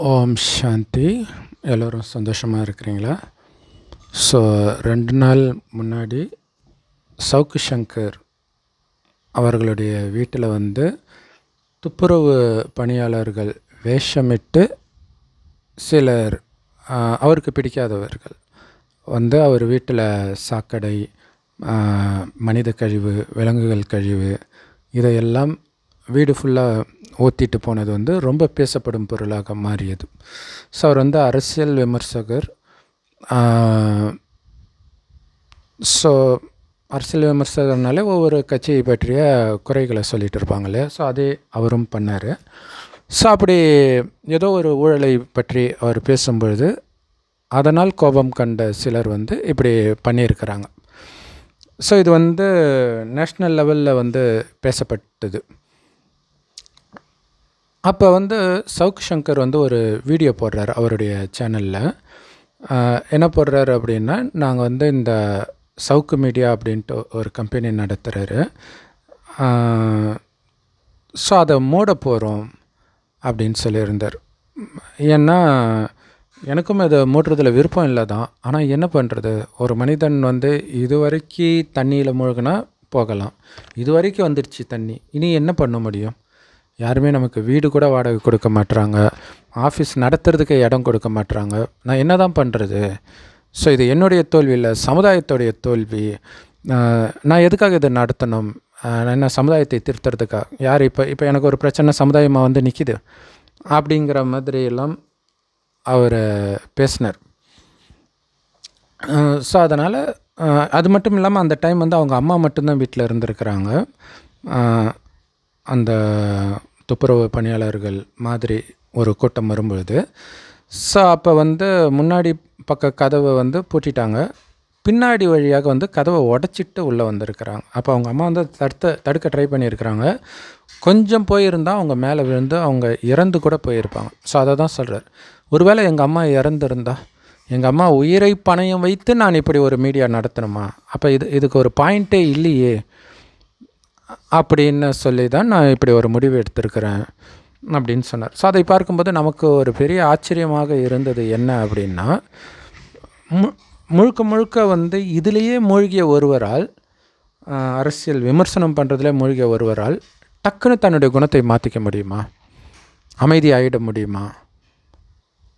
ஓம் சாந்தி. எல்லோரும் சந்தோஷமாக இருக்கிறீங்களா? ஸோ 2 நாள் முன்னாடி சவுக்கு சங்கர் அவர்களுடைய வீட்டில் துப்புரவு பணியாளர்கள் வேஷமிட்டு சிலர் அவருக்கு பிடிக்காதவர்கள் அவர் வீட்டில் சாக்கடை, மனித கழிவு, விலங்குகள் கழிவு இதையெல்லாம் வீடு ஃபுல்லாக ஊற்றிட்டு போனது ரொம்ப பேசப்படும் பொருளாக மாறியது. ஸோ அவர் அரசியல் விமர்சகர். ஸோ அரசியல் விமர்சகர்னாலே ஒவ்வொரு கட்சியை பற்றிய குறைகளை சொல்லிகிட்டு இருப்பாங்க இல்லையா? ஸோ அதே அவரும் பண்ணார். ஸோ அப்படி ஏதோ ஒரு ஊழலை பற்றி அவர் பேசும்பொழுது அதனால் கோபம் கண்ட சிலர் இப்படி பண்ணியிருக்கிறாங்க. ஸோ இது நேஷ்னல் லெவலில் பேசப்பட்டது. அப்போ சவுக்கு சங்கர் ஒரு வீடியோ போடுறார் அவருடைய சேனலில். என்ன போடுறாரு அப்படின்னா, நாங்கள் இந்த சவுக்கு மீடியா அப்படின்ட்டு ஒரு கம்பெனி நடத்துகிறாரு. ஸோ அதை மூட போகிறோம் அப்படின்னு சொல்லியிருந்தார். ஏன்னா எனக்கும் அதை மூடுறதுல விருப்பம் இல்லை தான். ஆனால் என்ன பண்ணுறது, ஒரு மனிதன் இதுவரைக்கும் தண்ணியில் மூழ்கினா போகலாம், இதுவரைக்கும் வந்துடுச்சு தண்ணி, இனி என்ன பண்ண முடியும்? யாருமே நமக்கு வீடு கூட வாடகை கொடுக்க மாட்டுறாங்க, ஆஃபீஸ் நடத்துறதுக்கு இடம் கொடுக்க மாட்டுறாங்க. நான் என்ன தான் பண்ணுறது? ஸோ இது என்னுடைய தோல்வி இல்லை, சமுதாயத்துடைய தோல்வி. நான் எதுக்காக இதை நடத்தணும்? நான் என்ன சமுதாயத்தை திருத்துறதுக்கா? யார் இப்போ எனக்கு ஒரு பிரச்சனை சமுதாயமாக நிற்கிது அப்படிங்கிற மாதிரி எல்லாம் அவர் பேசினார். ஸோ அதனால் அது மட்டும் இல்லாமல் அந்த டைம் அவங்க அம்மா மட்டும்தான் வீட்டில் இருந்திருக்கிறாங்க. அந்த துப்புரவு பணியாளர்கள் மாதிரி ஒரு கூட்டம் வரும்பொழுது. ஸோ அப்போ முன்னாடி பக்க கதவை பூட்டிட்டாங்க, பின்னாடி வழியாக கதவை உடச்சிட்டு உள்ளே வந்திருக்கிறாங்க. அப்போ அவங்க அம்மா தடுக்க ட்ரை பண்ணியிருக்கிறாங்க. கொஞ்சம் போயிருந்தால் அவங்க மேலே விழுந்து அவங்க இறந்து கூட போயிருப்பாங்க. ஸோ அதை தான் சொல்கிறார். ஒருவேளை எங்கள் அம்மா இறந்துருந்தா, எங்கள் அம்மா உயிரை பணயம் வைத்து நான் இப்படி ஒரு மீடியா நடத்தணுமா? அப்போ இதுக்கு ஒரு பாயிண்ட்டே இல்லையே அப்படின்னு சொல்லி தான் நான் இப்படி ஒரு முடிவு எடுத்திருக்கிறேன் அப்படின்னு சொன்னார். ஸோ அதை பார்க்கும்போது நமக்கு ஒரு பெரிய ஆச்சரியமாக இருந்தது. என்ன அப்படின்னா, முழுக்க முழுக்க இதிலேயே மூழ்கிய ஒருவரால், அரசியல் விமர்சனம் பண்ணுறதுலே மூழ்கிய ஒருவரால் டக்குன்னு தன்னுடைய குணத்தை மாற்றிக்க முடியுமா? அமைதியாகிட முடியுமா?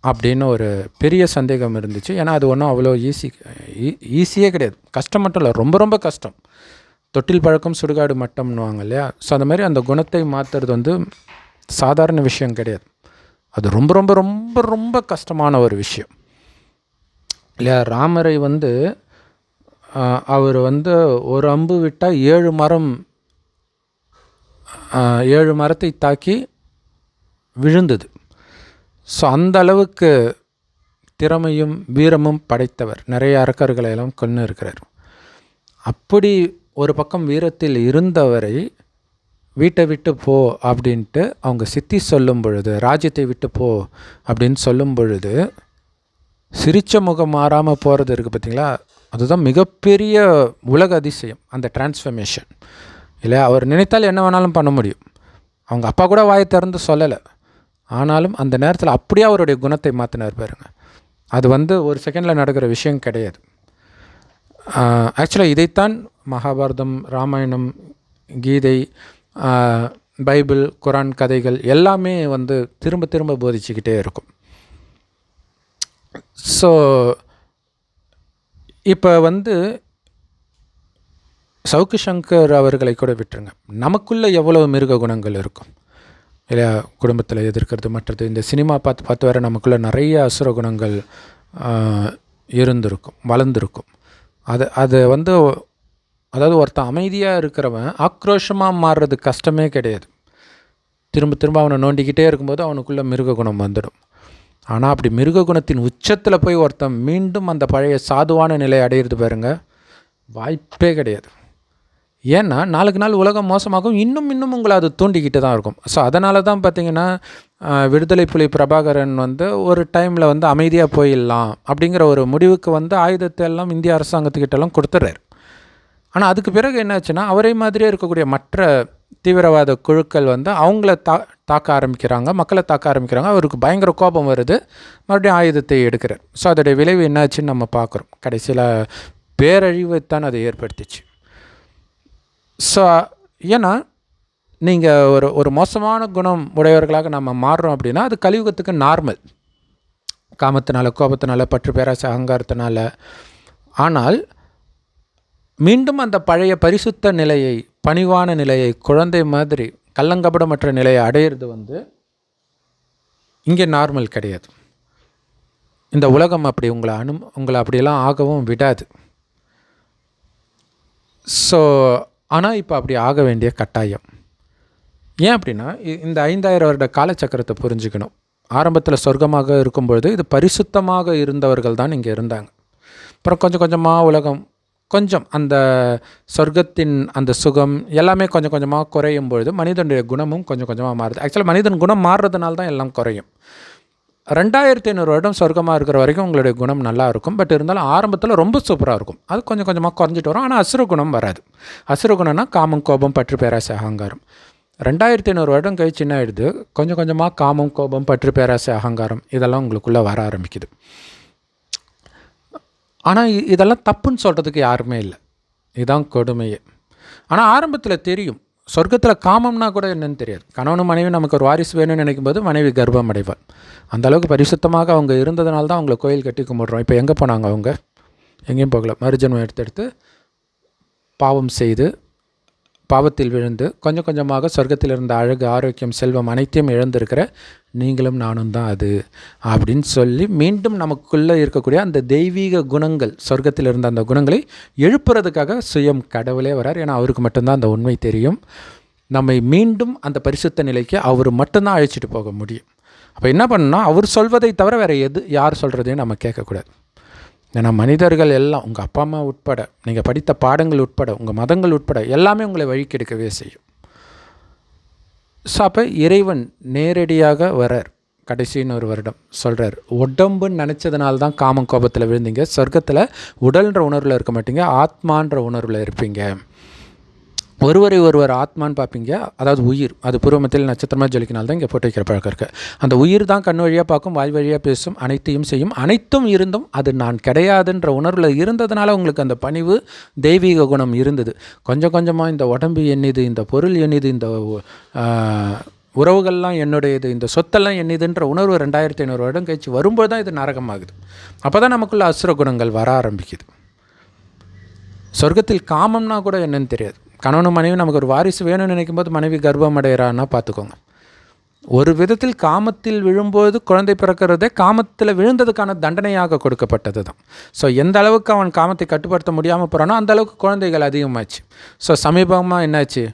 அப்படின்னு ஒரு பெரிய சந்தேகம் இருந்துச்சு. ஏன்னா அது ஒன்றும் அவ்வளோ ஈஸியே கிடையாது. கஷ்டம் மட்டும் இல்லை, ரொம்ப ரொம்ப கஷ்டம். தொட்டில் பழக்கம் சுடுகாடு மட்டம்னுவாங்க இல்லையா? ஸோ அந்த மாதிரி அந்த குணத்தை மாற்றுறது சாதாரண விஷயம் கிடையாது. அது ரொம்ப ரொம்ப ரொம்ப ரொம்ப கஷ்டமான ஒரு விஷயம் இல்லையா? ராமரை அவர் ஒரு அம்பு விட்டால் 7 மரத்தை தாக்கி விழுந்தது. ஸோ அந்த அளவுக்கு திறமையும் வீரமும் படைத்தவர். நிறைய அரக்கர்களை எல்லாம் கொன்று இருக்கிறார். அப்படி ஒரு பக்கம் வீரத்தில் இருந்தவரை வீட்டை விட்டு போ அப்படின்ட்டு அவங்க சித்தி சொல்லும் பொழுது, ராஜ்யத்தை விட்டு போ அப்படின்னு சொல்லும் பொழுது சிரிச்ச முகம் மாறாமல் போகிறது இருக்குது பார்த்திங்களா? அதுதான் மிகப்பெரிய உலக அதிசயம், அந்த டிரான்ஸ்ஃபர்மேஷன் இல்லையா? அவர் நினைத்தால் என்ன வேணாலும் பண்ண முடியும். அவங்க அப்பா கூட வாயை திறந்து சொல்லலை, ஆனாலும் அந்த நேரத்தில் அப்படியே அவருடைய குணத்தை மாற்றினார் பாருங்க. அது ஒரு செகண்டில் நடக்கிற விஷயம் கிடையாது. ஆக்சுவலாக இதைத்தான் மகாபாரதம், ராமாயணம், கீதை, பைபிள், குரான் கதைகள் எல்லாமே திரும்ப திரும்ப போதிச்சுக்கிட்டே இருக்கும். ஸோ இப்போ சவுக்கு சங்கர் அவர்களை கூட விட்டுருங்க, நமக்குள்ளே எவ்வளோ மிருக குணங்கள் இருக்கும் இல்லையா? குடும்பத்தில் எதிர்க்கிறது, மற்றது இந்த சினிமா பார்த்து வர நமக்குள்ளே நிறைய அசுர குணங்கள் இருந்திருக்கும், வளர்ந்துருக்கும். அது அதாவது ஒருத்தன் அமைதியாக இருக்கிறவன் ஆக்ரோஷமாக மாறுறது கஷ்டமே கிடையாது. திரும்ப திரும்ப அவனை நோண்டிக்கிட்டே இருக்கும்போது அவனுக்குள்ளே மிருக குணம் வந்துடும். ஆனால் அப்படி மிருக குணத்தின் உச்சத்தில் போய் ஒருத்தன் மீண்டும் அந்த பழைய சாதுவான நிலை அடையிறது பாருங்க, வாய்ப்பே கிடையாது. ஏன்னா நாளுக்கு நாள் உலகம் மோசமாகும், இன்னும் உங்களை அது தூண்டிக்கிட்டு தான் இருக்கும். ஸோ அதனால தான் பார்த்திங்கன்னா விடுதலை புலி பிரபாகரன் ஒரு டைமில் அமைதியாக போயிடலாம் அப்படிங்கிற ஒரு முடிவுக்கு ஆயுதத்தை எல்லாம் இந்திய அரசாங்கத்துக்கிட்டெல்லாம் கொடுத்துட்றாரு. ஆனால் அதுக்கு பிறகு என்னாச்சுன்னா, அவரே மாதிரியே இருக்கக்கூடிய மற்ற தீவிரவாத குழுக்கள் அவங்கள தாக்க ஆரம்பிக்கிறாங்க, மக்களை தாக்க ஆரம்பிக்கிறாங்க. அவருக்கு பயங்கர கோபம் வருது, மறுபடியும் ஆயுதத்தை எடுக்கிறார். ஸோ அதோடைய விளைவு என்னாச்சுன்னு நம்ம பார்க்குறோம். கடைசியில் பேரழிவைத்தான் அது ஏற்படுத்திச்சு. ஸோ ஏன்னா நீங்கள் ஒரு மோசமான குணம் உடையவர்களாக நம்ம மாறுறோம் அப்படின்னா அது கலியுகத்துக்கு நார்மல். காமத்தினால, கோபத்தினால, பற்று, பேராசை, அகங்காரத்தினால. ஆனால் மீண்டும் அந்த பழைய பரிசுத்த நிலையை, பணிவான நிலையை, குழந்தை மாதிரி கள்ளங்கபடமற்ற நிலையை அடையிறது இங்கே நார்மல் கிடையாது. இந்த உலகம் அப்படி உங்களை அப்படியெல்லாம் ஆகவும் விடாது. ஸோ ஆனால் இப்போ அப்படி ஆக வேண்டிய கட்டாயம். ஏன் அப்படின்னா இந்த 5000 வருட காலச்சக்கரத்தை புரிஞ்சுக்கணும். ஆரம்பத்தில் சொர்க்கமாக இருக்கும்பொழுது இது பரிசுத்தமாக இருந்தவர்கள் தான் இங்கே இருந்தாங்க. அப்புறம் கொஞ்சம் கொஞ்சமாக உலகம் கொஞ்சம் அந்த சொர்க்கத்தின் அந்த சுகம் எல்லாமே கொஞ்சம் கொஞ்சமாக குறையும் பொழுது மனிதனுடைய குணமும் கொஞ்சம் கொஞ்சமாக மாறுது. ஆக்சுவலாக மனிதன் குணம் மாறுறதுனால தான் எல்லாம் குறையும். 2500 வருடம் சொர்க்கமாக இருக்கிற வரைக்கும் உங்களுடைய குணம் நல்லா இருக்கும். பட் இருந்தாலும் ஆரம்பத்தில் ரொம்ப சூப்பராக இருக்கும். அது கொஞ்சம் கொஞ்சமாக குறைஞ்சிட்டு வரும். ஆனால் அசுர குணம் வராது. அசுர குணம்னா காமம், கோபம், பற்று, பேராசை, அகங்காரம். 2500 வருடம் கழிச்சு என்ன ஆகிடுது, கொஞ்சம் கொஞ்சமாக காமம், கோபம், பற்று, பேராசை, அகங்காரம் இதெல்லாம் உங்களுக்குள்ளே வர ஆரம்பிக்குது. ஆனால் இதெல்லாம் தப்புன்னு சொல்கிறதுக்கு யாருமே இல்லை. இதுதான் கொடுமையே. ஆனால் ஆரம்பத்தில் தெரியும். சொர்க்கத்தில் காமம்னா கூட என்னன்னு தெரியாது. கணவனும் மனைவி நமக்கு ஒரு வாரிசு வேணும்னு நினைக்கும் போது மனைவி கர்ப்பம் அடைவாள். அந்தளவுக்கு பரிசுத்தமாக அவங்க இருந்ததுனால தான் அவங்கள கோயில் கட்டி கும்பிட்றோம். இப்போ எங்கே போனாங்க? அவங்க எங்கேயும் போகல. மறுஜன்மம் எடுத்து பாவம் செய்து பாவத்தில் விழுந்து கொஞ்சம் கொஞ்சமாக சொர்க்கத்தில் இருந்த அழகு, ஆரோக்கியம், செல்வம் அனைத்தையும் இழந்திருக்கிற நீங்களும் நானும் தான் அது அப்படின்னு சொல்லி மீண்டும் நமக்குள்ளே இருக்கக்கூடிய அந்த தெய்வீக குணங்கள், சொர்க்கத்தில் இருந்த அந்த குணங்களை எழுப்புறதுக்காக சுயம் கடவுளே வரார். ஏன்னா அவருக்கு மட்டும்தான் அந்த உண்மை தெரியும். நம்மை மீண்டும் அந்த பரிசுத்த நிலைக்கு அவர் மட்டும்தான் அழைச்சிட்டு போக முடியும். அப்போ என்ன பண்ணணும்னா அவர் சொல்வதை தவிர வேறு யார் சொல்கிறதையும் நம்ம கேட்கக்கூடாது. ஏன்னா மனிதர்கள் எல்லாம், உங்கள் அப்பா அம்மா உட்பட, நீங்கள் படித்த பாடங்கள் உட்பட, உங்கள் மதங்கள் உட்பட எல்லாமே உங்களை வழிக்கெடுக்கவே செய்யும். ஸோ அப்போ இறைவன் நேரடியாக வரார். கடைசின்னு ஒரு வருடம் சொல்கிறார், உடம்புன்னு நினச்சதுனால தான் காமம் கோபத்தில் விழுந்தீங்க. சொர்க்கத்தில் உடல்ன்ற உணர்வில் இருக்க மாட்டீங்க, ஆத்மான்ற உணர்வில் இருப்பீங்க. ஒருவர் ஆத்மான்னு பார்ப்பீங்க. அதாவது உயிர், அது பூர்வமத்தில் நட்சத்திரமாக ஜொலிக்கினால்தான் தான் இங்கே போட்டு வைக்கிற பழக்கம் இருக்குது. அந்த உயிர் தான் கண் வழியாக பார்க்கும், வாய் வழியாக பேசும், அனைத்தையும் செய்யும். அனைத்தும் இருந்தும் அது நான் கிடையாதுன்ற உணர்வில் இருந்ததுனால உங்களுக்கு அந்த பணிவு, தெய்வீக குணம் இருந்தது. கொஞ்சம் கொஞ்சமாக இந்த உடம்பு என்னது, இந்த பொருள் என்னது, இந்த உறவுகள்லாம் என்னுடையது, இந்த சொத்தெல்லாம் என்னதுன்ற உணர்வு 2500 வருடம் கழிச்சு வரும்போது தான் இது நரகமாகுது. அப்போ தான் நமக்குள்ள அசுர குணங்கள் வர ஆரம்பிக்குது. சொர்க்கத்தில் காமம்னா கூட என்னன்னு தெரியாது. கணவனும் மனைவி நமக்கு ஒரு வாரிசு வேணும்னு நினைக்கும் போது மனைவி கர்ப்பம் அடைகிறான்னா பார்த்துக்கோங்க. ஒரு விதத்தில் காமத்தில் விழும்போது குழந்தை பிறக்கிறதே காமத்தில் விழுந்ததுக்கான தண்டனையாக கொடுக்கப்பட்டது தான். ஸோ எந்த அளவுக்கு அவன் காமத்தை கட்டுப்படுத்த முடியாமல் போகிறானோ அந்த அளவுக்கு குழந்தைகள் அதிகமாச்சு. ஸோ சமீபமாக என்னாச்சு,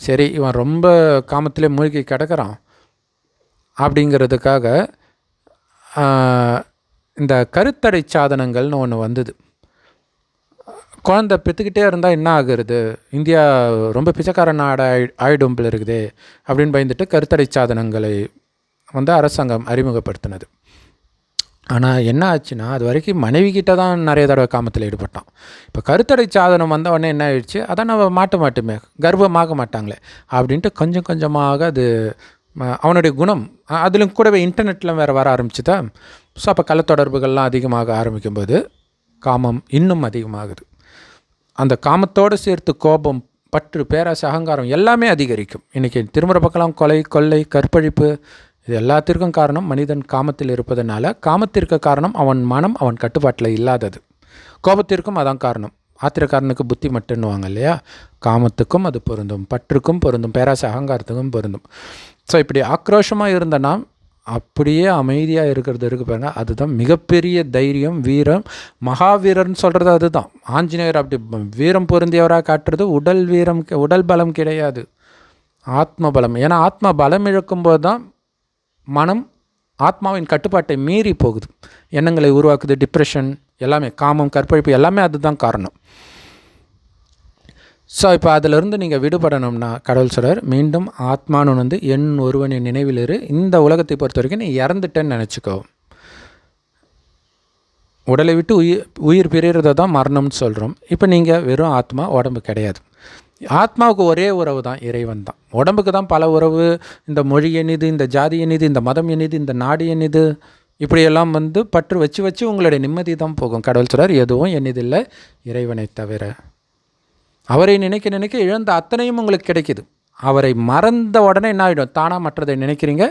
சரி இவன் ரொம்ப காமத்திலே மூழ்கி கிடக்கிறான் அப்படிங்கிறதுக்காக இந்த கருத்தடை சாதனங்கள்னு ஒன்று வந்தது. குழந்தை பெற்றுக்கிட்டே இருந்தால் என்ன ஆகுறது, இந்தியா ரொம்ப பிச்சைக்கார நாடு ஆயிடும் போல இருக்குதே அப்படின்னு பயந்துட்டு கருத்தடை சாதனங்களை அரசாங்கம் அறிமுகப்படுத்தினது. ஆனால் என்ன ஆச்சுன்னா, அது வரைக்கும் மனைவி கிட்ட தான் நிறைய தடவை காமத்தில் ஈடுபட்டான். இப்போ கருத்தடை சாதனம் வந்த உடனே என்ன ஆயிடுச்சு, அதான் நம்ம மாட்டுமே, கர்ப்பமாக மாட்டாங்களே அப்படின்ட்டு கொஞ்சம் கொஞ்சமாக அது அவனுடைய குணம், அதிலும் கூடவே இன்டர்நெட்டில் வேறு வர ஆரம்பிச்சுதா. ஸோ அப்போ கள்ளத்தொடர்புகள்லாம் அதிகமாக ஆரம்பிக்கும்போது காமம் இன்னும் அதிகமாகுது. அந்த காமத்தோடு சேர்த்து கோபம், பற்று, பேராசை, அகங்காரம் எல்லாமே அதிகரிக்கும். இன்றைக்கி திருமுறை பக்கம் கொலை, கொள்ளை, கற்பழிப்பு இது எல்லாத்திற்கும் காரணம் மனிதன் காமத்தில் இருப்பதனால. காமத்திற்கு காரணம் அவன் மனம் அவன் கட்டுப்பாட்டில் இல்லாதது. கோபத்திற்கும் அதான் காரணம். ஆத்திரக்காரனுக்கு புத்தி மட்டுன்னுவாங்க இல்லையா, காமத்துக்கும் அது பொருந்தும், பற்றுக்கும் பொருந்தும், பேராசை அகங்காரத்துக்கும் பொருந்தும். ஸோ இப்படி ஆக்ரோஷமாக இருந்த நாம் அப்படியே அமைதியாக இருக்கிறது இருக்குது பாருங்க, அதுதான் மிகப்பெரிய தைரியம், வீரம். மகாவீரர்னு சொல்கிறது அதுதான். ஆஞ்சநேயர் அப்படி வீரம் பொருந்தியவராக காட்டுறது உடல் வீரம், உடல் பலம் கிடையாது, ஆத்ம பலம். ஏன்னா ஆத்மா பலம் இழக்கும்போது தான் மனம் ஆத்மாவின் கட்டுப்பாட்டை மீறி போகுது, எண்ணங்களை உருவாக்குது, டிப்ரெஷன் எல்லாமே, காமம், கற்பழிப்பு எல்லாமே அதுதான் காரணம். ஸோ இப்போ அதிலிருந்து நீங்கள் விடுபடணும்னா கடவுள் சொல்கிறார், மீண்டும் ஆத்மானு என் ஒருவனின் நினைவில் இரு. இந்த உலகத்தை பொறுத்த வரைக்கும் நீ இறந்துட்டேன்னு நினச்சிக்கோ. உடலை விட்டு உயிர் பிரிகிறத தான் மரணம்னு சொல்கிறோம். இப்போ நீங்கள் வெறும் ஆத்மா, உடம்பு கிடையாது. ஆத்மாவுக்கு ஒரே உறவு தான், இறைவன் தான். உடம்புக்கு தான் பல உறவு. இந்த மொழி எண்ணிது, இந்த ஜாதி எண்ணிது, இந்த மதம் எண்ணிது, இந்த நாடு எண்ணிது, இப்படியெல்லாம் பற்று வச்சு வச்சு உங்களுடைய நிம்மதி தான் போகும். கடவுள் சொல்கிறார், எதுவும் எண்ணிதில்லை இறைவனை தவிர. அவரை நினைக்க நினைக்க இழந்த அத்தனையும் உங்களுக்கு கிடைக்கிது. அவரை மறந்த உடனே என்ன ஆகிடும்? தானாக மற்றதை நினைக்கிறீங்க,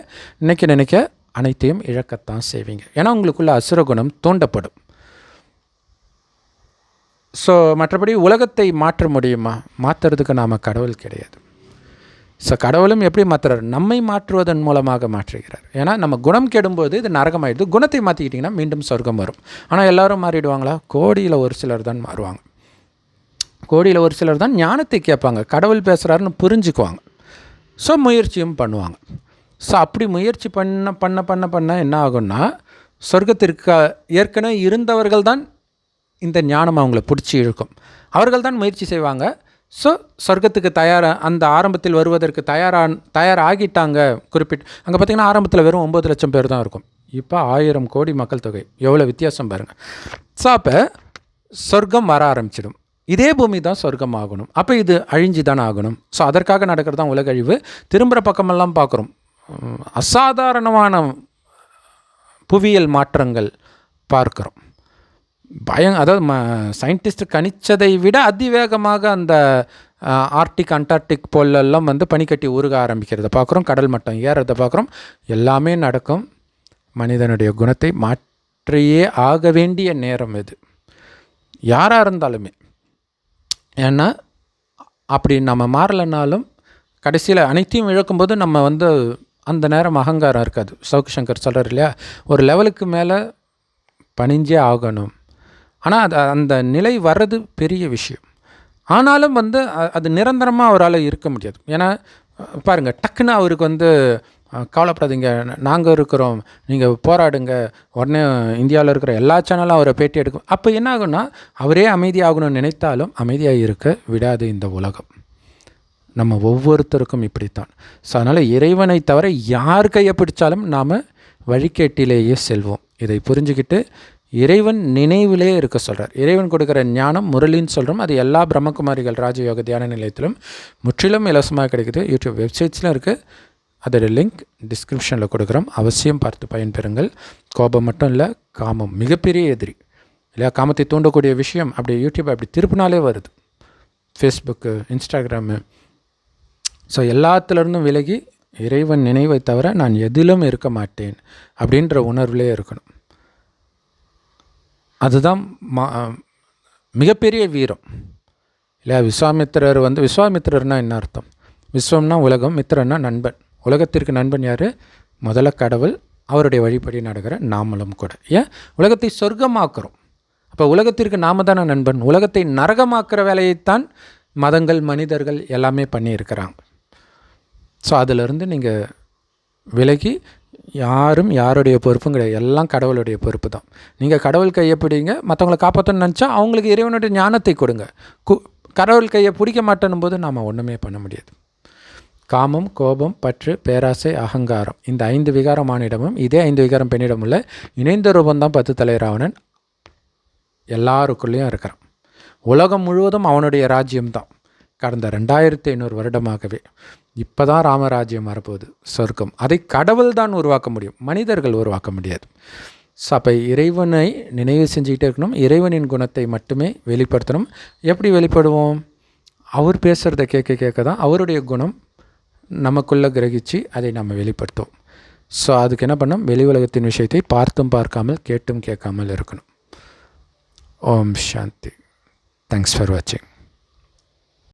நினைக்க நினைக்க அனைத்தையும் இழக்கத்தான் செய்வீங்க. ஏன்னா உங்களுக்குள்ள அசுரகுணம் தூண்டப்படும். ஸோ மற்றபடி உலகத்தை மாற்ற முடியுமா? மாற்றுறதுக்கு நாம் கடவுள் கிடையாது. ஸோ கடவுளும் எப்படி மாற்றுறார்? நம்மை மாற்றுவதன் மூலமாக மாற்றுகிறார். ஏன்னா நம்ம குணம் கெடும்போது இது நரகமாயிடுது. குணத்தை மாற்றிக்கிட்டிங்கன்னா மீண்டும் சொர்க்கம் வரும். ஆனால் எல்லோரும் மாறிடுவாங்களா? கோடியில் ஒரு சிலர் தான் மாறுவாங்க. கோடியில் ஒரு சிலர் தான் ஞானத்தை கேட்பாங்க, கடவுள் பேசுகிறாருன்னு புரிஞ்சுக்குவாங்க. ஸோ முயற்சியும் பண்ணுவாங்க. ஸோ அப்படி முயற்சி பண்ண பண்ண பண்ண பண்ண என்ன ஆகும்னா, சொர்க்கத்திற்கு ஏற்கனவே இருந்தவர்கள் தான் இந்த ஞானம் அவங்கள பிடிச்சி இழுக்கும். அவர்கள் தான் முயற்சி செய்வாங்க. ஸோ சொர்க்கத்துக்கு அந்த ஆரம்பத்தில் வருவதற்கு தயாராகிட்டாங்க. அங்கே பார்த்திங்கன்னா ஆரம்பத்தில் வெறும் 9 லட்சம் பேர் தான் இருக்கும். இப்போ 1000 கோடி மக்கள் தொகை. எவ்வளோ வித்தியாசம் பாருங்கள். ஸோ அப்போ சொர்க்கம் வர ஆரம்பிச்சிடும். இதே பூமி தான் சொர்க்கம் ஆகணும். அப்போ இது அழிஞ்சு தானே ஆகணும். ஸோ அதற்காக நடக்கிறது தான் உலக அழிவு. திரும்புகிற பக்கமெல்லாம் பார்க்குறோம், அசாதாரணமான புவியியல் மாற்றங்கள் பார்க்குறோம். அதாவது சயின்டிஸ்ட் கணிச்சதை விட அதிவேகமாக அந்த ஆர்டிக் அண்டார்டிக் போலெல்லாம் பனிக்கட்டி உருக ஆரம்பிக்கிறத பார்க்குறோம். கடல் மட்டம் ஏறதை பார்க்குறோம். எல்லாமே நடக்கும். மனிதனுடைய குணத்தை மாற்றியே ஆக வேண்டிய நேரம் இது, யாராக இருந்தாலுமே. ஏன்னா அப்படி நம்ம மாறலைனாலும் கடைசியில் அனைத்தையும் இழக்கும்போது நம்ம அந்த நேரம் அகங்காரம் இருக்காது. சவுக்கு சங்கர் சொல்கிறார் இல்லையா, ஒரு லெவலுக்கு மேலே பணிஞ்சே ஆகணும். ஆனால் அந்த நிலை வர்றது பெரிய விஷயம். ஆனாலும் அது நிரந்தரமாக அவரால் இருக்க முடியாது. ஏன்னா பாருங்கள், டக்குன்னு அவருக்கு கவலைப்படாதீங்க, நாங்கள் இருக்கிறோம், நீங்கள் போராடுங்க, உடனே இந்தியாவில் இருக்கிற எல்லா சேனலும் அவரை பேட்டி எடுக்கும். அப்போ என்ன ஆகும்னா, அவரே அமைதியாகணும்னு நினைத்தாலும் அமைதியாக இருக்க விடாது இந்த உலகம். நம்ம ஒவ்வொருத்தருக்கும் இப்படித்தான். ஸோ அதனால் இறைவனை தவிர யார் கையை பிடிச்சாலும் நாம் வழிகேட்டிலேயே செல்வோம். இதை புரிஞ்சுக்கிட்டு இறைவன் நினைவிலே இருக்க சொல்கிறார். இறைவன் கொடுக்குற ஞானம் முரளின்னு சொல்கிறோம். அது எல்லா பிரம்மகுமாரிகள் ராஜயோக தியான நிலையத்திலும் முற்றிலும் இலவசமாக கிடைக்குது. யூடியூப் வெப்சைட்ஸ்லாம் இருக்குது. அதோட லிங்க் டிஸ்கிரிப்ஷனில் கொடுக்குறோம். அவசியம் பார்த்து பயன்பெறுங்கள். கோபம் மட்டும் இல்லை, காமம் மிகப்பெரிய எதிரி இல்லையா? காமத்தை தூண்டக்கூடிய விஷயம் அப்படி யூடியூப் அப்படி திருப்பினாலே வருது. Facebook, Instagram. ஸோ எல்லாத்துலேருந்தும் விலகி இறைவன் நினைவை தவிர நான் எதிலும் இருக்க மாட்டேன் அப்படின்ற உணர்விலே இருக்கணும். அதுதான் மிகப்பெரிய வீரம் இல்லையா? விஸ்வாமித்திரர் விஸ்வாமித்திரர்னால் என்ன அர்த்தம்? விஸ்வம்னா உலகம், மித்திரன்னா நண்பன். உலகத்திற்கு நண்பன் யார்? முதல்ல கடவுள், அவருடைய வழிபடி நடக்கிற நாமளும் கூட. ஏன் உலகத்தை சொர்க்கமாக்குறோம்? அப்போ உலகத்திற்கு நாம தானே நண்பன். உலகத்தை நரகமாக்குற வேலையைத்தான் மதங்கள், மனிதர்கள் எல்லாமே பண்ணியிருக்கிறாங்க. ஸோ அதிலிருந்து நீங்கள் விலகி யாரும் யாருடைய பொறுப்பும் கிடையாது, எல்லாம் கடவுளுடைய பொறுப்பு தான். நீங்கள் கடவுள் கையை பிடிங்க. மற்றவங்களை காப்பாற்றணும்னு நினச்சா அவங்களுக்கு இறைவனுடைய ஞானத்தை கொடுங்க. கடவுள் கையை பிடிக்க மாட்டேன்னும் போது நாம் ஒன்றுமே பண்ண முடியாது. காமம், கோபம், பற்று, பேராசை, அகங்காரம், இந்த 5 விகாரம் ஆணிடமும் இதே 5 விகாரம் பெண்ணிடம் உள்ள இணைந்த ரூபந்தான் 10 தலை ராவணன். எல்லாருக்குள்ளேயும் இருக்கிறான். உலகம் முழுவதும் அவனுடைய ராஜ்யம்தான். கடந்த 2500 வருடமாகவே. இப்போ தான் ராமராஜ்யம் வரப்போகுது, சொர்க்கம். அதை கடவுள் தான் உருவாக்க முடியும், மனிதர்கள் உருவாக்க முடியாது. ஸோ அப்போ இறைவனை நினைவு செஞ்சுக்கிட்டே இருக்கணும். இறைவனின் குணத்தை மட்டுமே வெளிப்படுத்தணும். எப்படி வெளிப்படுவோம்? அவர் பேசுகிறத கேட்க கேட்க தான் அவருடைய குணம் நமக்குள்ளே கிரகிச்சு அதை நம்ம வெளிப்படுத்துவோம். ஸோ அதுக்கு என்ன பண்ணோம்? வெளி உலகத்தின் விஷயத்தை பார்த்தும் பார்க்காமல் கேட்டும் கேட்காமல் இருக்கணும். ஓம் சாந்தி. தேங்க்ஸ் ஃபார் வாட்சிங்.